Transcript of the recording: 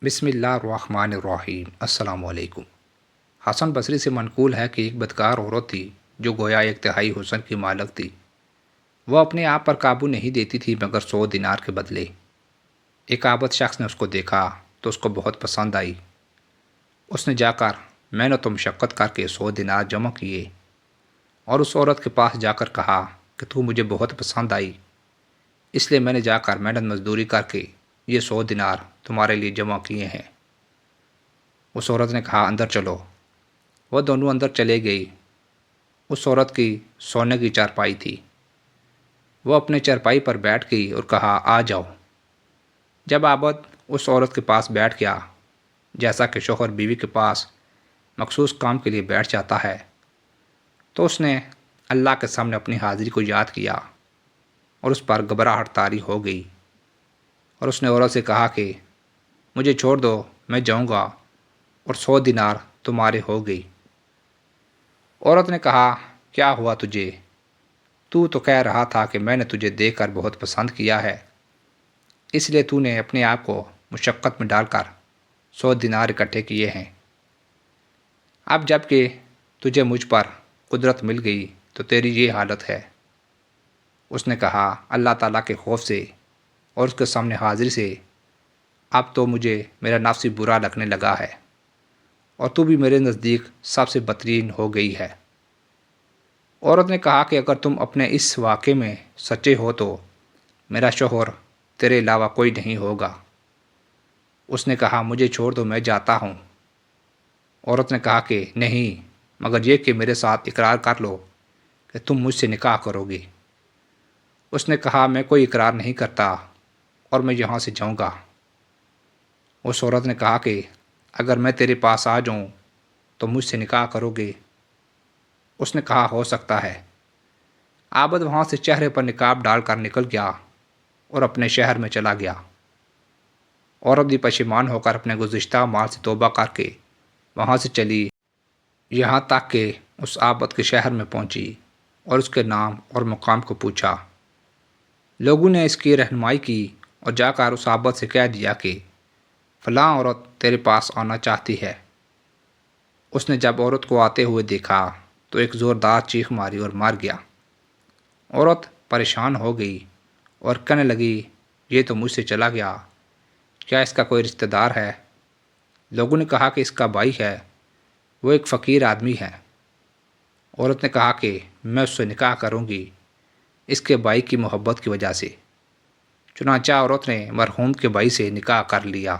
بسم اللہ الرحمن الرحیم۔ السلام علیکم۔ حسن بصری سے منقول ہے کہ ایک بدکار عورت تھی جو گویا ایک تہائی حسن کی مالک تھی۔ وہ اپنے آپ پر قابو نہیں دیتی تھی مگر 100 دینار کے بدلے۔ ایک عابد شخص نے اس کو دیکھا تو اس کو بہت پسند آئی۔ اس نے جا کر محنت و مشقت کر کے 100 دینار جمع کیے اور اس عورت کے پاس جا کر کہا کہ تو مجھے بہت پسند آئی، اس لیے میں نے جا کر محنت مزدوری کر کے یہ 100 دینار تمہارے لیے جمع کیے ہیں۔ اس عورت نے کہا اندر چلو۔ وہ دونوں اندر چلے گئی۔ اس عورت کی سونے کی چارپائی تھی۔ وہ اپنے چارپائی پر بیٹھ گئی اور کہا آ جاؤ۔ جب عابد اس عورت کے پاس بیٹھ گیا، جیسا کہ شوہر بیوی کے پاس مخصوص کام کے لیے بیٹھ جاتا ہے، تو اس نے اللہ کے سامنے اپنی حاضری کو یاد کیا اور اس پر گھبراہٹ طاری ہو گئی، اور اس نے عورت سے کہا کہ مجھے چھوڑ دو، میں جاؤں گا اور 100 دینار تمہارے ہو گئی۔ عورت نے کہا کیا ہوا تجھے؟ تو کہہ رہا تھا کہ میں نے تجھے دیکھ کر بہت پسند کیا ہے، اس لیے تو نے اپنے آپ کو مشقت میں ڈال کر 100 دینار اکٹھے کیے ہیں۔ اب جب کہ تجھے مجھ پر قدرت مل گئی تو تیری یہ حالت ہے۔ اس نے کہا اللہ تعالیٰ کے خوف سے اور اس کے سامنے حاضری سے اب تو مجھے میرا نفس ہی برا لگنے لگا ہے، اور تو بھی میرے نزدیک سب سے بدترین ہو گئی ہے۔ عورت نے کہا کہ اگر تم اپنے اس واقعے میں سچے ہو تو میرا شوہر تیرے علاوہ کوئی نہیں ہوگا۔ اس نے کہا مجھے چھوڑ دو، میں جاتا ہوں۔ عورت نے کہا کہ نہیں، مگر یہ کہ میرے ساتھ اقرار کر لو کہ تم مجھ سے نکاح کرو گی۔ اس نے کہا میں کوئی اقرار نہیں کرتا اور میں یہاں سے جاؤں گا۔ اس عورت نے کہا کہ اگر میں تیرے پاس آ جاؤں تو مجھ سے نکاح کرو گے؟ اس نے کہا ہو سکتا ہے۔ عابد وہاں سے چہرے پر نقاب ڈال کر نکل گیا اور اپنے شہر میں چلا گیا۔ عورت بھی پشیمان ہو کر اپنے گزشتہ مال سے توبہ کر کے وہاں سے چلی، یہاں تک کہ اس عابد کے شہر میں پہنچی اور اس کے نام اور مقام کو پوچھا۔ لوگوں نے اس کی رہنمائی کی اور جا کر اس عابد سے کہہ دیا کہ فلاں عورت تیرے پاس آنا چاہتی ہے۔ اس نے جب عورت کو آتے ہوئے دیکھا تو ایک زوردار چیخ ماری اور مر گیا۔ عورت پریشان ہو گئی اور کہنے لگی یہ تو مجھ سے چلا گیا، کیا اس کا کوئی رشتہ دار ہے؟ لوگوں نے کہا کہ اس کا بھائی ہے، وہ ایک فقیر آدمی ہے۔ عورت نے کہا کہ میں اس سے نکاح کروں گی اس کے بھائی کی محبت کی وجہ سے۔ چنانچہ عورت نے مرحوم کے بھائی سے نکاح کر لیا۔